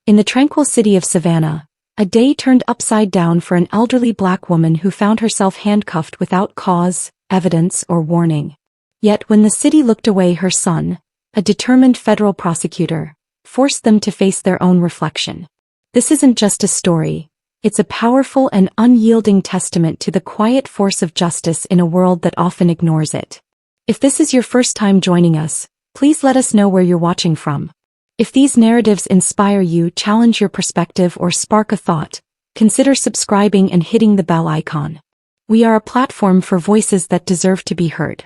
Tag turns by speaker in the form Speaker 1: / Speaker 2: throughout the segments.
Speaker 1: In the tranquil city of Savannah, a day turned upside down for an elderly black woman who found herself handcuffed without cause, evidence, or warning. Yet when the city looked away, her son, a determined federal prosecutor, forced them to face their own reflection. This isn't just a story, it's a powerful and unyielding testament to the quiet force of justice in a world that often ignores it. If this is your first time joining us, please let us know where you're watching from. If these narratives inspire you, challenge your perspective, or spark a thought, consider subscribing and hitting the bell icon. We are a platform for voices that deserve to be heard.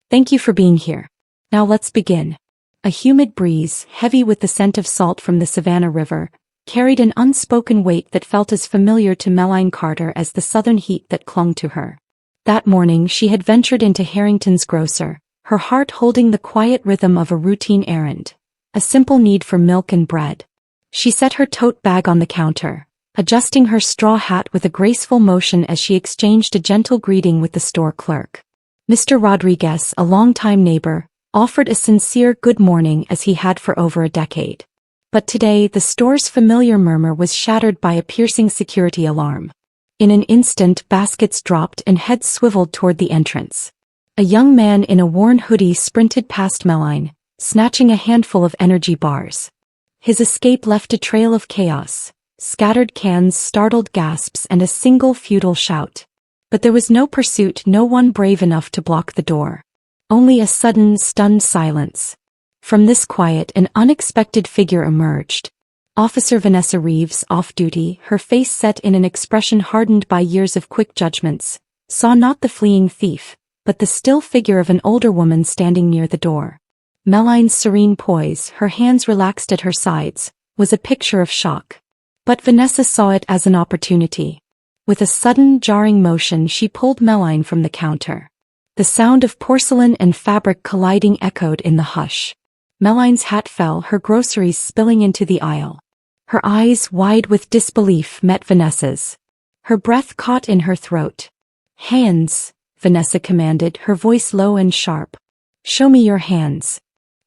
Speaker 1: Thank you for being here. Now let's begin. A humid breeze, heavy with the scent of salt from the Savannah River, carried an unspoken weight that felt as familiar to Melline Carter as the southern heat that clung to her. That morning she had ventured into Harrington's grocer, her heart holding the quiet rhythm of a routine errand. A simple need for milk and bread. She set her tote bag on the counter, adjusting her straw hat with a graceful motion as she exchanged a gentle greeting with the store clerk. Mr. Rodriguez, a longtime neighbor, offered a sincere good morning as he had for over a decade. But today the store's familiar murmur was shattered by a piercing security alarm. In an instant, baskets dropped and heads swiveled toward the entrance. A young man in a worn hoodie sprinted past Melline, snatching a handful of energy bars. His escape left a trail of chaos, scattered cans, startled gasps, and a single futile shout. But there was no pursuit, no one brave enough to block the door. Only a sudden, stunned silence. From this quiet, an unexpected figure emerged. Officer Vanessa Reeves, off duty, her face set in an expression hardened by years of quick judgments, saw not the fleeing thief, but the still figure of an older woman standing near the door. Melline's serene poise, her hands relaxed at her sides, was a picture of shock. But Vanessa saw it as an opportunity. With a sudden, jarring motion, she pulled Melline from the counter. The sound of porcelain and fabric colliding echoed in the hush. Melline's hat fell, her groceries spilling into the aisle. Her eyes, wide with disbelief, met Vanessa's. Her breath caught in her throat. "Hands," Vanessa commanded, her voice low and sharp. "Show me your hands."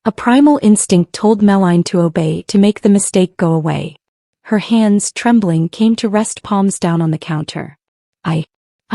Speaker 1: A primal instinct told Melline to obey, to make the mistake go away. Her hands, trembling, came to rest, palms down on the counter. I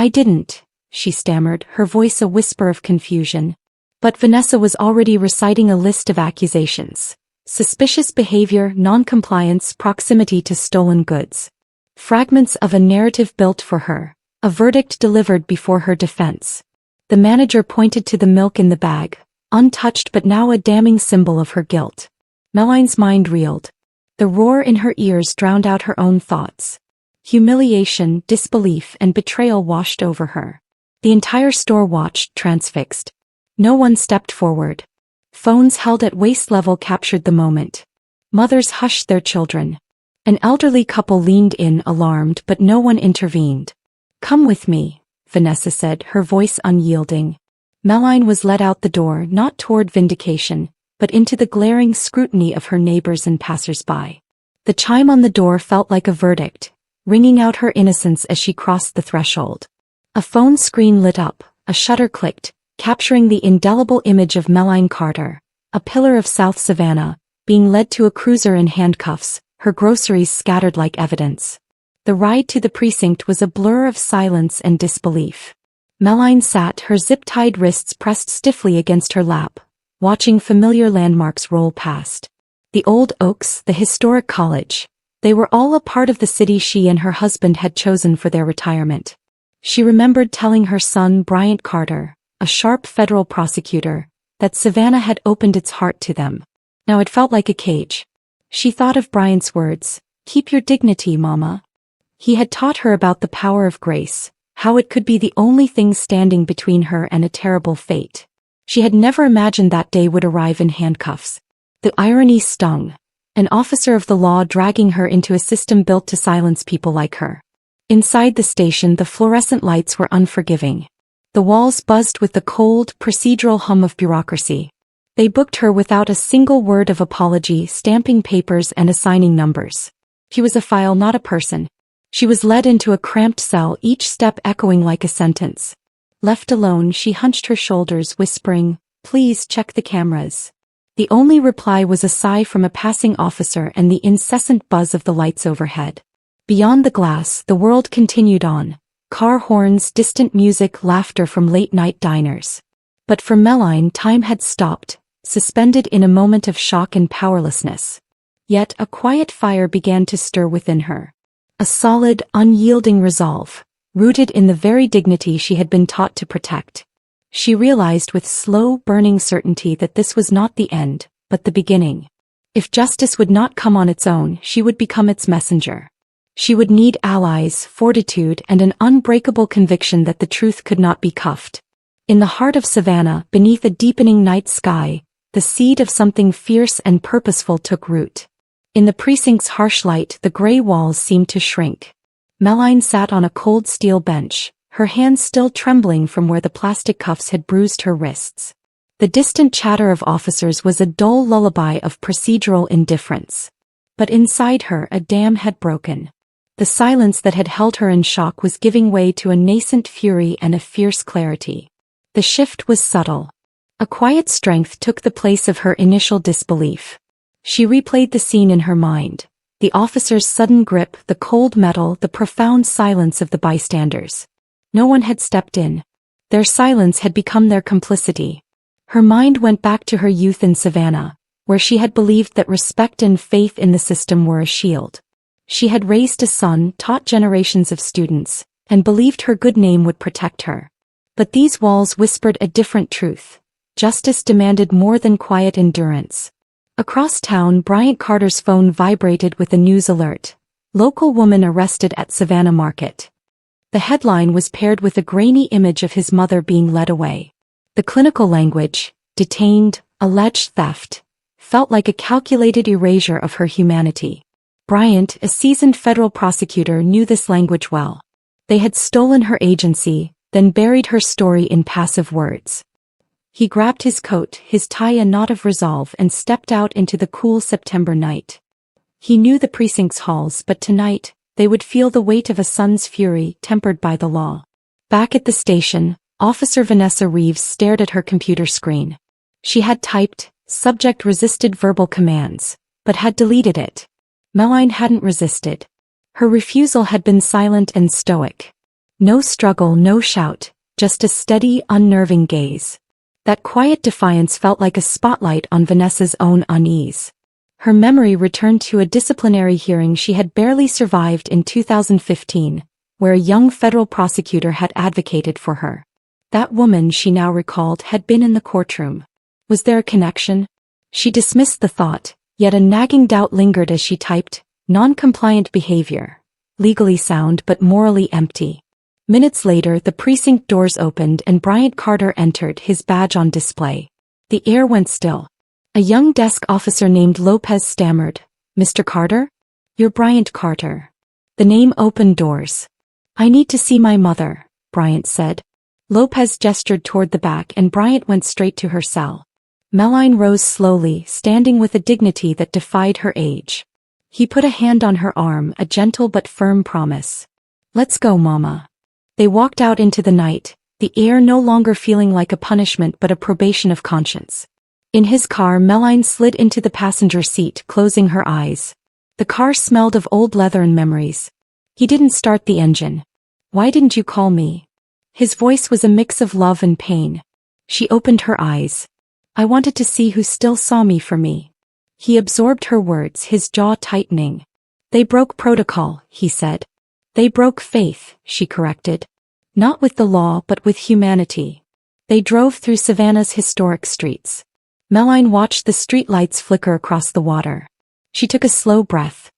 Speaker 1: didn't," she stammered, her voice a whisper of confusion. But Vanessa was already reciting a list of accusations. Suspicious behavior, non-compliance, proximity to stolen goods. Fragments of a narrative built for her, a verdict delivered before her defense. The manager pointed to the milk in the bag, untouched but now a damning symbol of her guilt. Melline's mind reeled. The roar in her ears drowned out her own thoughts. Humiliation, disbelief, and betrayal washed over her. The entire store watched, transfixed. No one stepped forward. Phones held at waist level captured the moment. Mothers hushed their children. An elderly couple leaned in, alarmed, but no one intervened. "Come with me," Vanessa said, her voice unyielding. Melline was led out the door, not toward vindication, but into the glaring scrutiny of her neighbors and passers-by. The chime on the door felt like a verdict, ringing out her innocence as she crossed the threshold. A phone screen lit up, a shutter clicked, capturing the indelible image of Melline Carter, a pillar of South Savannah, being led to a cruiser in handcuffs, her groceries scattered like evidence. The ride to the precinct was a blur of silence and disbelief. Melline sat, her zip-tied wrists pressed stiffly against her lap, watching familiar landmarks roll past. The old oaks, the historic college. They were all a part of the city she and her husband had chosen for their retirement. She remembered telling her son Bryant Carter, a sharp federal prosecutor, that Savannah had opened its heart to them. Now it felt like a cage. She thought of Bryant's words, "Keep your dignity, Mama." He had taught her about the power of grace, how it could be the only thing standing between her and a terrible fate. She had never imagined that day would arrive in handcuffs. The irony stung. An officer of the law dragging her into a system built to silence people like her. Inside the station, the fluorescent lights were unforgiving. The walls buzzed with the cold, procedural hum of bureaucracy. They booked her without a single word of apology, stamping papers and assigning numbers. She was a file, not a person. She was led into a cramped cell, each step echoing like a sentence. Left alone, she hunched her shoulders, whispering, "Please check the cameras." The only reply was a sigh from a passing officer and the incessant buzz of the lights overhead. Beyond the glass, the world continued on. Car horns, distant music, laughter from late-night diners. But for Meline, time had stopped, suspended in a moment of shock and powerlessness. Yet a quiet fire began to stir within her. A solid, unyielding resolve, rooted in the very dignity she had been taught to protect. She realized with slow, burning certainty that this was not the end, but the beginning. If justice would not come on its own, she would become its messenger. She would need allies, fortitude, and an unbreakable conviction that the truth could not be cuffed. In the heart of Savannah, beneath a deepening night sky, the seed of something fierce and purposeful took root. In the precinct's harsh light, the gray walls seemed to shrink. Meline sat on a cold steel bench, her hands still trembling from where the plastic cuffs had bruised her wrists. The distant chatter of officers was a dull lullaby of procedural indifference. But inside her, a dam had broken. The silence that had held her in shock was giving way to a nascent fury and a fierce clarity. The shift was subtle. A quiet strength took the place of her initial disbelief. She replayed the scene in her mind. The officer's sudden grip, the cold metal, the profound silence of the bystanders. No one had stepped in. Their silence had become their complicity. Her mind went back to her youth in Savannah, where she had believed that respect and faith in the system were a shield. She had raised a son, taught generations of students, and believed her good name would protect her. But these walls whispered a different truth. Justice demanded more than quiet endurance. Across town, Bryant Carter's phone vibrated with a news alert. Local woman arrested at Savannah Market. The headline was paired with a grainy image of his mother being led away. The clinical language, detained, alleged theft, felt like a calculated erasure of her humanity. Bryant, a seasoned federal prosecutor, knew this language well. They had stolen her agency, then buried her story in passive words. He grabbed his coat, his tie a knot of resolve, and stepped out into the cool September night. He knew the precinct's halls, but tonight, they would feel the weight of a son's fury tempered by the law. Back at the station, Officer Vanessa Reeves stared at her computer screen. She had typed, subject resisted verbal commands, but had deleted it. Meline hadn't resisted. Her refusal had been silent and stoic. No struggle, no shout, just a steady, unnerving gaze. That quiet defiance felt like a spotlight on Vanessa's own unease. Her memory returned to a disciplinary hearing she had barely survived in 2015, where a young federal prosecutor had advocated for her. That woman, she now recalled, had been in the courtroom. Was there a connection? She dismissed the thought, yet a nagging doubt lingered as she typed, non-compliant behavior. Legally sound but morally empty. Minutes later, the precinct doors opened and Bryant Carter entered, his badge on display. The air went still. A young desk officer named Lopez stammered, "Mr. Carter? You're Bryant Carter." The name opened doors. "I need to see my mother," Bryant said. Lopez gestured toward the back and Bryant went straight to her cell. Meline rose slowly, standing with a dignity that defied her age. He put a hand on her arm, a gentle but firm promise. "Let's go, Mama." They walked out into the night, the air no longer feeling like a punishment but a probation of conscience. In his car, Meline slid into the passenger seat, closing her eyes. The car smelled of old leather and memories. He didn't start the engine. "Why didn't you call me?" His voice was a mix of love and pain. She opened her eyes. "I wanted to see who still saw me for me." He absorbed her words, his jaw tightening. "They broke protocol," he said. "They broke faith," she corrected. "Not with the law but with humanity." They drove through Savannah's historic streets. Meline watched the streetlights flicker across the water. She took a slow breath.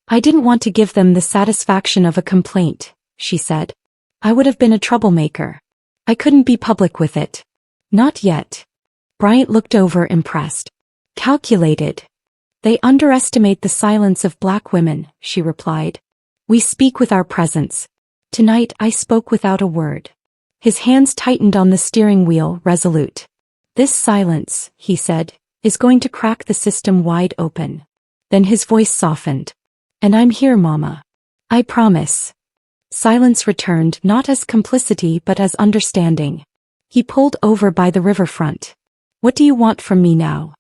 Speaker 1: "I didn't want to give them the satisfaction of a complaint," she said. "I would have been a troublemaker. I couldn't be public with it." "Not yet." Bryant looked over, impressed. "Calculated." "They underestimate the silence of black women," she replied. "We speak with our presence. Tonight I spoke without a word." His hands tightened on the steering wheel, resolute. "This silence," he said, "is going to crack the system wide open." Then his voice softened. "And I'm here, Mama. I promise." Silence returned, not as complicity but as understanding. He pulled over by the riverfront. "What do you want from me now?"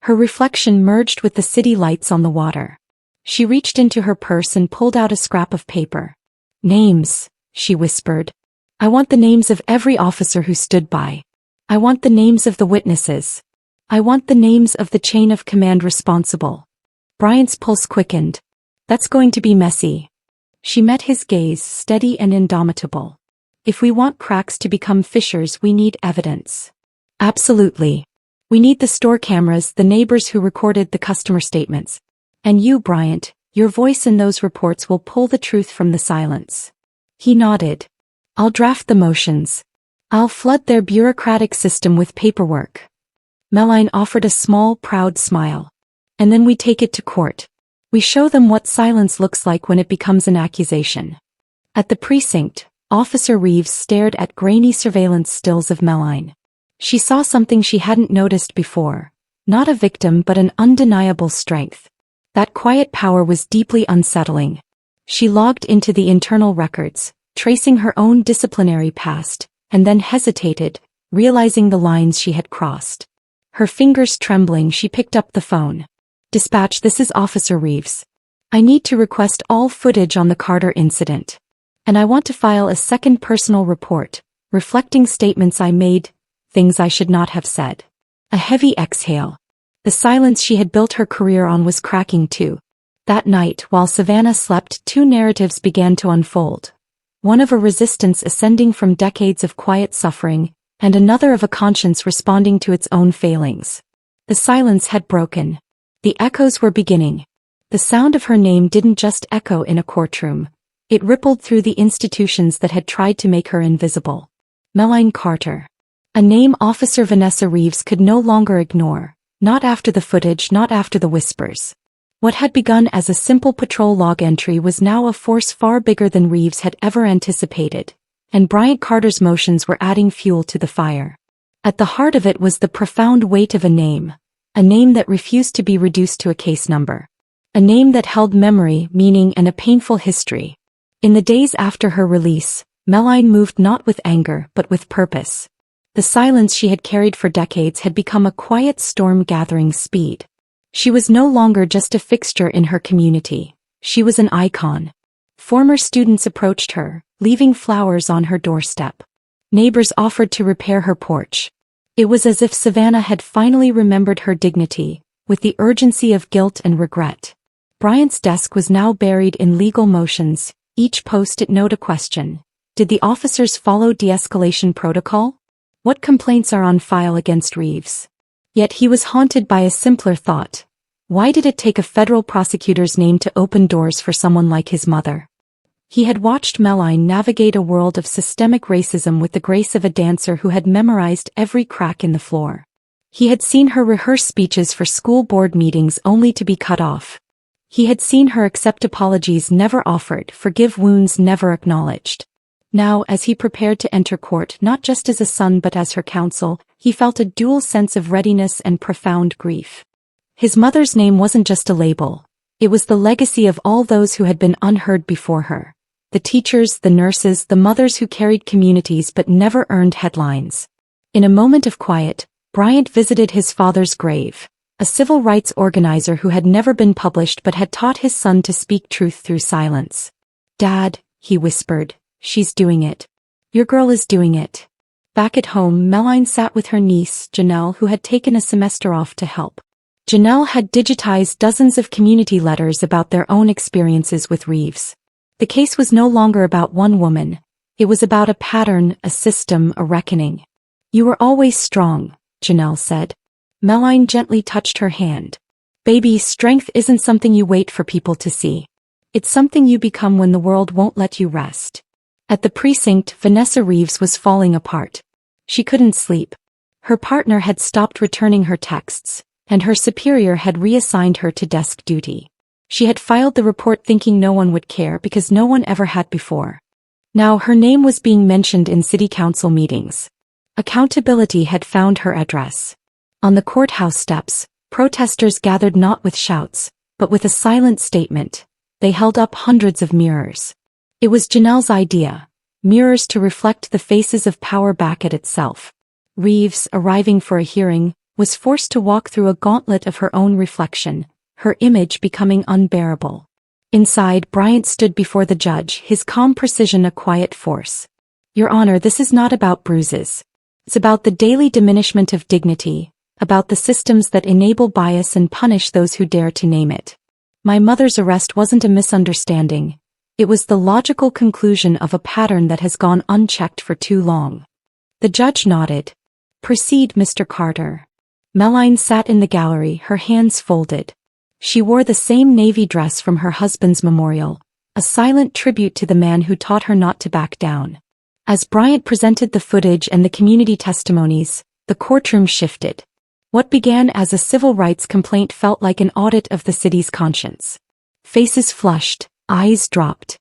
Speaker 1: Her reflection merged with the city lights on the water. She reached into her purse and pulled out a scrap of paper. Names, she whispered. I want the names of every officer who stood by. I want the names of the witnesses. I want the names of the chain of command responsible. Bryant's pulse quickened. That's going to be messy. She met his gaze, steady and indomitable. If we want cracks to become fissures, we need evidence. Absolutely. We need the store cameras, the neighbors who recorded the customer statements. And you, Bryant, your voice in those reports will pull the truth from the silence. He nodded. I'll draft the motions. I'll flood their bureaucratic system with paperwork. Melline offered a small, proud smile. And then we take it to court. We show them what silence looks like when it becomes an accusation. At the precinct, Officer Reeves stared at grainy surveillance stills of Melline. She saw something she hadn't noticed before. Not a victim but an undeniable strength. That quiet power was deeply unsettling. She logged into the internal records, tracing her own disciplinary past, and then hesitated, realizing the lines she had crossed. Her fingers trembling, she picked up the phone. Dispatch, this is Officer Reeves. I need to request all footage on the Carter incident. And I want to file a second personal report, reflecting statements I made, things I should not have said. A heavy exhale. The silence she had built her career on was cracking too. That night, while Savannah slept, two narratives began to unfold. One of a resistance ascending from decades of quiet suffering, and another of a conscience responding to its own failings. The silence had broken. The echoes were beginning. The sound of her name didn't just echo in a courtroom. It rippled through the institutions that had tried to make her invisible. Melline Carter. A name Officer Vanessa Reeves could no longer ignore. Not after the footage, not after the whispers. What had begun as a simple patrol log entry was now a force far bigger than Reeves had ever anticipated, and Bryant Carter's motions were adding fuel to the fire. At the heart of it was the profound weight of a name that refused to be reduced to a case number. A name that held memory, meaning, and a painful history. In the days after her release, Melline moved not with anger but with purpose. The silence she had carried for decades had become a quiet storm gathering speed. She was no longer just a fixture in her community. She was an icon. Former students approached her, leaving flowers on her doorstep. Neighbors offered to repair her porch. It was as if Savannah had finally remembered her dignity, with the urgency of guilt and regret. Bryant's desk was now buried in legal motions, each post-it note a question. Did the officers follow de-escalation protocol? What complaints are on file against Reeves? Yet he was haunted by a simpler thought. Why did it take a federal prosecutor's name to open doors for someone like his mother? He had watched Melline navigate a world of systemic racism with the grace of a dancer who had memorized every crack in the floor. He had seen her rehearse speeches for school board meetings only to be cut off. He had seen her accept apologies never offered, forgive wounds never acknowledged. Now, as he prepared to enter court not just as a son but as her counsel, he felt a dual sense of readiness and profound grief. His mother's name wasn't just a label. It was the legacy of all those who had been unheard before her. The teachers, the nurses, the mothers who carried communities but never earned headlines. In a moment of quiet, Bryant visited his father's grave, a civil rights organizer who had never been published but had taught his son to speak truth through silence. "Dad," he whispered. "She's doing it. Your girl is doing it." Back at home, Melline sat with her niece, Janelle, who had taken a semester off to help. Janelle had digitized dozens of community letters about their own experiences with Reeves. The case was no longer about one woman. It was about a pattern, a system, a reckoning. "You were always strong," Janelle said. Melline gently touched her hand. "Baby, strength isn't something you wait for people to see. It's something you become when the world won't let you rest." At the precinct, Vanessa Reeves was falling apart. She couldn't sleep. Her partner had stopped returning her texts, and her superior had reassigned her to desk duty. She had filed the report thinking no one would care because no one ever had before. Now her name was being mentioned in city council meetings. Accountability had found her address. On the courthouse steps, protesters gathered not with shouts, but with a silent statement. They held up hundreds of mirrors. It was Janelle's idea, mirrors to reflect the faces of power back at itself. Reeves, arriving for a hearing, was forced to walk through a gauntlet of her own reflection, her image becoming unbearable. Inside, Bryant stood before the judge, his calm precision a quiet force. "Your Honor, this is not about bruises. It's about the daily diminishment of dignity, about the systems that enable bias and punish those who dare to name it. My mother's arrest wasn't a misunderstanding. It was the logical conclusion of a pattern that has gone unchecked for too long." The judge nodded. "Proceed, Mr. Carter." Melline sat in the gallery, her hands folded. She wore the same navy dress from her husband's memorial, a silent tribute to the man who taught her not to back down. As Bryant presented the footage and the community testimonies, the courtroom shifted. What began as a civil rights complaint felt like an audit of the city's conscience. Faces flushed, eyes dropped.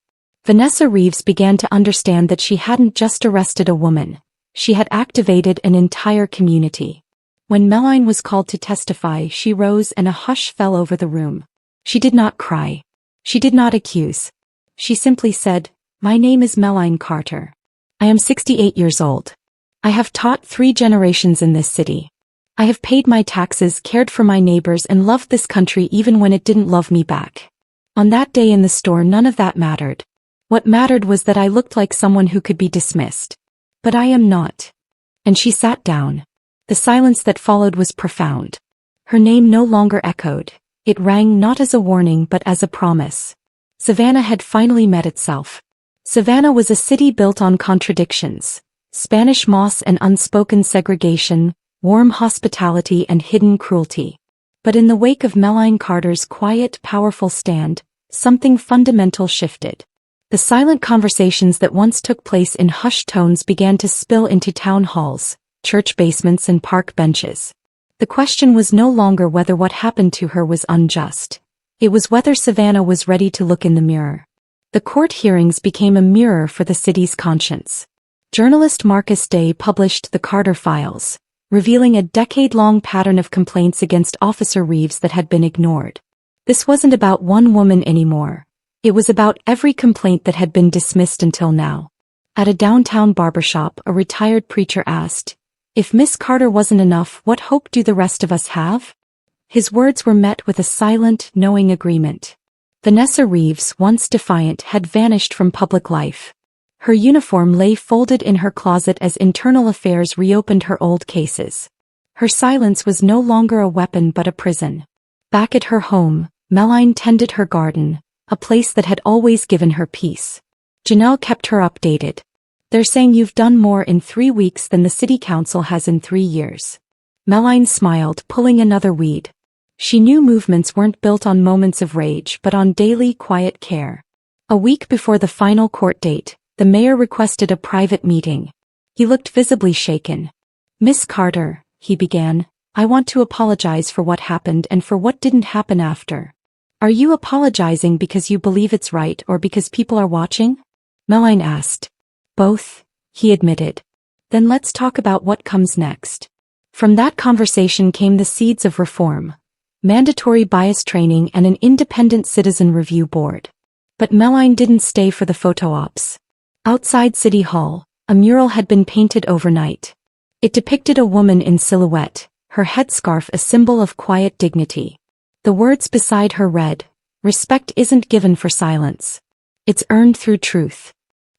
Speaker 1: Vanessa Reeves began to understand that she hadn't just arrested a woman. She had activated an entire community. When Melline was called to testify, she rose and a hush fell over the room. She did not cry. She did not accuse. She simply said, "My name is Melline Carter. I am 68 years old. I have taught 3 generations in this city. I have paid my taxes, cared for my neighbors, and loved this country even when it didn't love me back. On that day in the store, none of that mattered. What mattered was that I looked like someone who could be dismissed. But I am not." And she sat down. The silence that followed was profound. Her name no longer echoed. It rang not as a warning but as a promise. Savannah had finally met itself. Savannah was a city built on contradictions: Spanish moss and unspoken segregation, warm hospitality and hidden cruelty. But in the wake of Melline Carter's quiet, powerful stand, something fundamental shifted. The silent conversations that once took place in hushed tones began to spill into town halls, church basements and park benches. The question was no longer whether what happened to her was unjust. It was whether Savannah was ready to look in the mirror. The court hearings became a mirror for the city's conscience. Journalist Marcus Day published the Carter Files, revealing a decade-long pattern of complaints against Officer Reeves that had been ignored. This wasn't about one woman anymore. It was about every complaint that had been dismissed until now. At a downtown barbershop, a retired preacher asked, "If Miss Carter wasn't enough, what hope do the rest of us have?" His words were met with a silent, knowing agreement. Vanessa Reeves, once defiant, had vanished from public life. Her uniform lay folded in her closet as Internal Affairs reopened her old cases. Her silence was no longer a weapon but a prison. Back at her home, Melline tended her garden, a place that had always given her peace. Janelle kept her updated. "They're saying you've done more in 3 weeks than the city council has in 3 years. Melline smiled, pulling another weed. She knew movements weren't built on moments of rage but on daily, quiet care. A week before the final court date, the mayor requested a private meeting. He looked visibly shaken. "Miss Carter," he began, "I want to apologize for what happened and for what didn't happen after." "Are you apologizing because you believe it's right or because people are watching?" Melline asked. "Both," he admitted. "Then let's talk about what comes next." From that conversation came the seeds of reform: mandatory bias training and an independent citizen review board. But Melline didn't stay for the photo ops. Outside City Hall, a mural had been painted overnight. It depicted a woman in silhouette, her headscarf a symbol of quiet dignity. The words beside her read, "Respect isn't given for silence. It's earned through truth."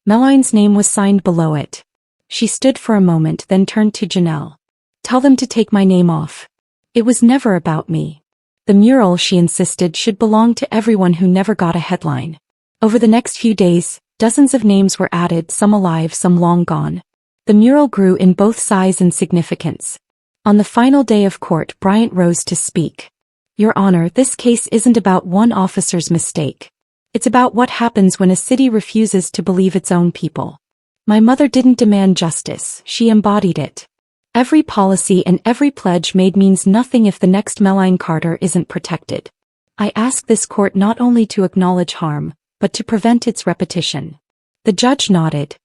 Speaker 1: Melline's name was signed below it. She stood for a moment, then turned to Janelle. "Tell them to take my name off. It was never about me. The mural," she insisted, "should belong to everyone who never got a headline." Over the next few days, dozens of names were added, some alive, some long gone. The mural grew in both size and significance. On the final day of court, Bryant rose to speak. "Your Honor, this case isn't about one officer's mistake. It's about what happens when a city refuses to believe its own people. My mother didn't demand justice, she embodied it. Every policy and every pledge made means nothing if the next Melline Carter isn't protected. I ask this court not only to acknowledge harm, but to prevent its repetition." The judge nodded.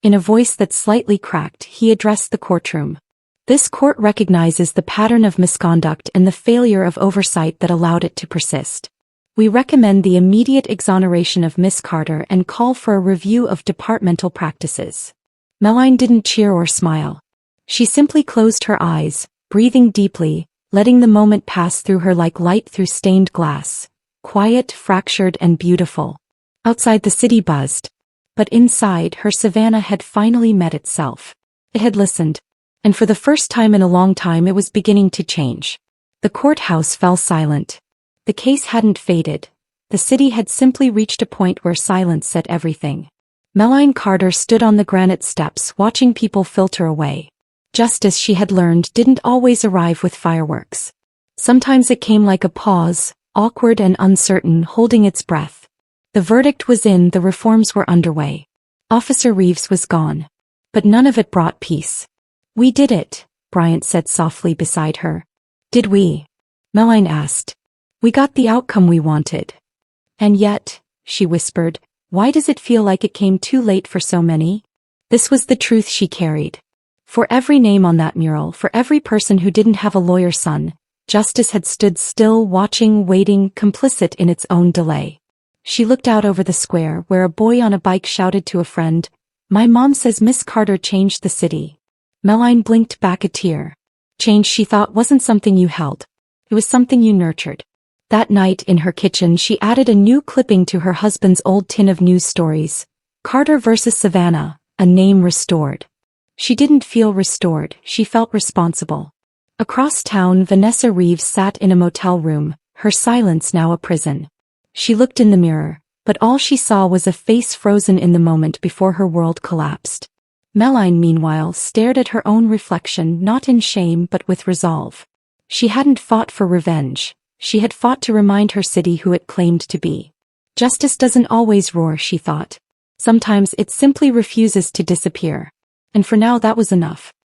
Speaker 1: In a voice that slightly cracked, he addressed the courtroom. "This court recognizes the pattern of misconduct and the failure of oversight that allowed it to persist. We recommend the immediate exoneration of Miss Carter and call for a review of departmental practices." Melline didn't cheer or smile. She simply closed her eyes, breathing deeply, letting the moment pass through her like light through stained glass. Quiet, fractured, and beautiful. Outside the city buzzed. But inside her Savannah had finally met itself. It had listened. And for the first time in a long time it was beginning to change. The courthouse fell silent. The case hadn't faded. The city had simply reached a point where silence said everything. Melanie Carter stood on the granite steps watching people filter away. Justice, she had learned, didn't always arrive with fireworks. Sometimes it came like a pause, awkward and uncertain, holding its breath. The verdict was in, the reforms were underway. Officer Reeves was gone. But none of it brought peace. "We did it," Bryant said softly beside her. "Did we?" Melanie asked. "We got the outcome we wanted." "And yet," she whispered, "why does it feel like it came too late for so many?" This was the truth she carried. For every name on that mural, for every person who didn't have a lawyer son, justice had stood still, watching, waiting, complicit in its own delay. She looked out over the square where a boy on a bike shouted to a friend, "My mom says Miss Carter changed the city." Melanie blinked back a tear. Change, she thought, wasn't something you held. It was something you nurtured. That night in her kitchen she added a new clipping to her husband's old tin of news stories. Carter versus Savannah, a name restored. She didn't feel restored, she felt responsible. Across town, Vanessa Reeves sat in a motel room, her silence now a prison. She looked in the mirror, but all she saw was a face frozen in the moment before her world collapsed. Melanie, meanwhile, stared at her own reflection, not in shame but with resolve. She hadn't fought for revenge. She had fought to remind her city who it claimed to be. Justice doesn't always roar, she thought. Sometimes it simply refuses to disappear. And for now that was enough.